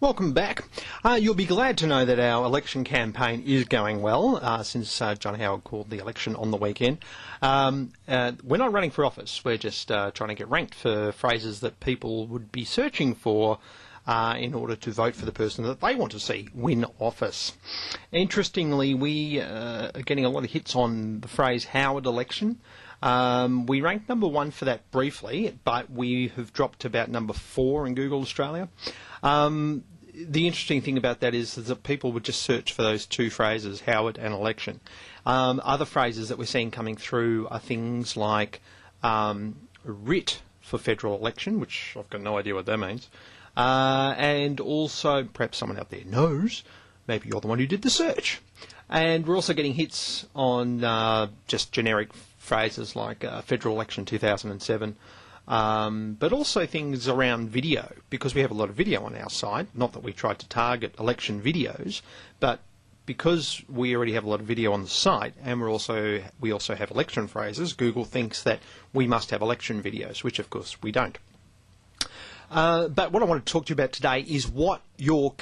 Welcome back. You'll be glad to know that our election campaign is going well since John Howard called the election on the weekend. We're not running for office, we're just trying to get ranked for phrases that people would be searching for in order to vote for the person that they want to see win office. Interestingly, we are getting a lot of hits on the phrase Howard election. We ranked number 1 for that briefly, but we have dropped to about number 4 in Google Australia. The interesting thing about that is that people would just search for those two phrases, Howard and election. Other phrases that we're seeing coming through are things like writ for federal election, which I've got no idea what that means, and also, perhaps someone out there knows, maybe you're the one who did the search. And we're also getting hits on just generic phrases like federal election 2007, but also things around video, because we have a lot of video on our site. Not that we tried to target election videos, but because we already have a lot of video on the site, and we also have election phrases, Google thinks that we must have election videos, which of course we don't. But what I want to talk to you about today is what your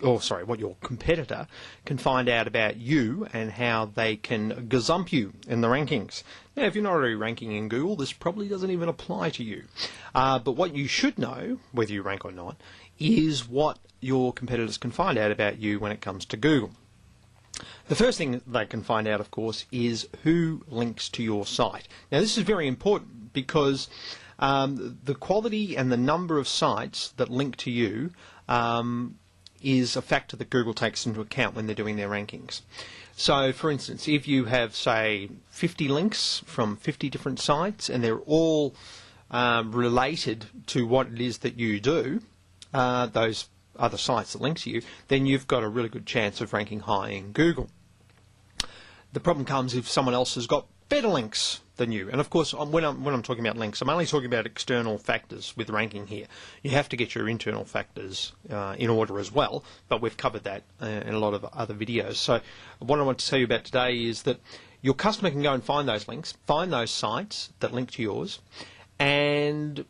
what your competitor can find out about you and how they can gazump you in the rankings. Now, if you're not already ranking in Google, this probably doesn't even apply to you. But what you should know, whether you rank or not, is what your competitors can find out about you when it comes to Google. The first thing they can find out, of course, is who links to your site. Now, this is very important because the quality and the number of sites that link to you is a factor that Google takes into account when they're doing their rankings. So, for instance, if you have, say, 50 links from 50 different sites and they're all related to what it is that you do, those other sites that link to you, then you've got a really good chance of ranking high in Google. The problem comes if someone else has got better links than you. And of course, when I'm talking about links, I'm only talking about external factors with ranking here. You have to get your internal factors in order as well, but we've covered that in a lot of other videos. So what I want to tell you about today is that your customer can go and find those links, find those sites that link to yours, and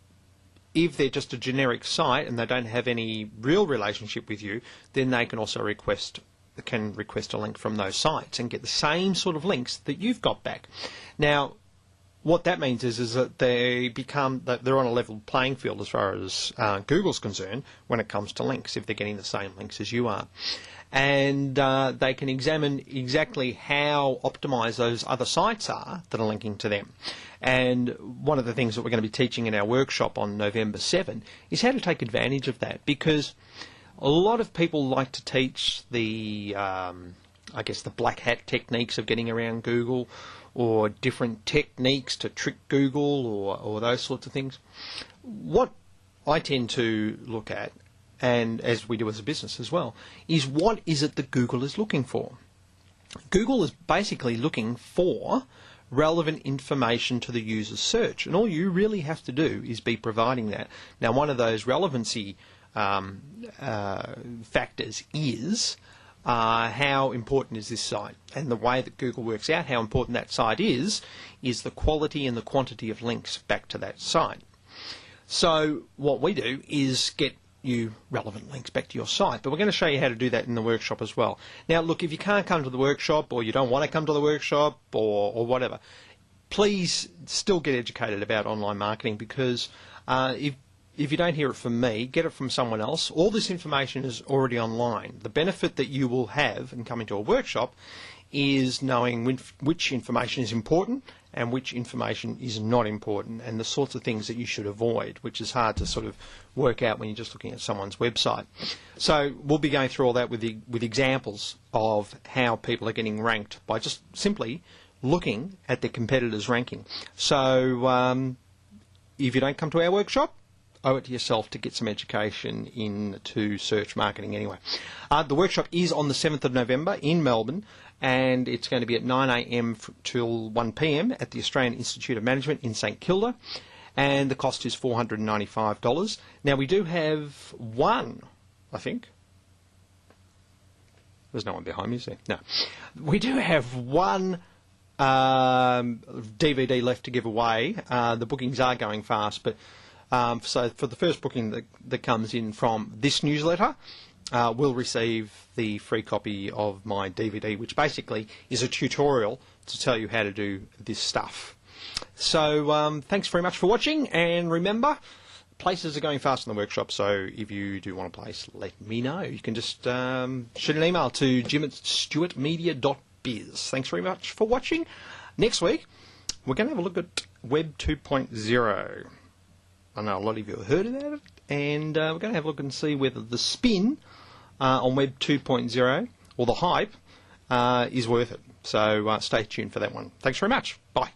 if they're just a generic site and they don't have any real relationship with you, then they can also request a link from those sites and get the same sort of links that you've got back. Now, what that means is that they're on a level playing field as far as Google's concerned when it comes to links, if they're getting the same links as you are. And they can examine exactly how optimized those other sites are that are linking to them. And one of the things that we're going to be teaching in our workshop on November 7 is how to take advantage of that, because a lot of people like to teach the black hat techniques of getting around Google, or different techniques to trick Google, or those sorts of things. What I tend to look at, and as we do as a business as well, is what is it that Google is looking for? Google is basically looking for relevant information to the user's search, and all you really have to do is be providing that. Now, one of those relevancy factors is how important is this site, and the way that Google works out how important that site is the quality and the quantity of links back to that site. So what we do is get you relevant links back to your site, but we're going to show you how to do that in the workshop as well. Now look, if you can't come to the workshop, or you don't want to come to the workshop, or whatever, please still get educated about online marketing, because if you don't hear it from me, get it from someone else. All this information is already online. The benefit that you will have in coming to a workshop is knowing which information is important and which information is not important, and the sorts of things that you should avoid, which is hard to sort of work out when you're just looking at someone's website. So we'll be going through all that with examples of how people are getting ranked by just simply looking at their competitors' ranking. So if you don't come to our workshop, owe it to yourself to get some education into search marketing anyway. The workshop is on the 7th of November in Melbourne, and it's going to be at 9 a.m. till 1 p.m. at the Australian Institute of Management in St Kilda, and the cost is $495. Now, we do have one, I think. There's no one behind me, is there? No. We do have one DVD left to give away. The bookings are going fast, but So for the first booking that comes in from this newsletter, will receive the free copy of my DVD, which basically is a tutorial to tell you how to do this stuff. So thanks very much for watching, and remember, places are going fast in the workshop, so if you do want a place, let me know. You can just shoot an email to jim@stewartmedia.biz. Thanks very much for watching. Next week, we're going to have a look at Web 2.0. I know a lot of you have heard about it, and we're going to have a look and see whether the spin on Web 2.0, or the hype, is worth it. So stay tuned for that one. Thanks very much. Bye.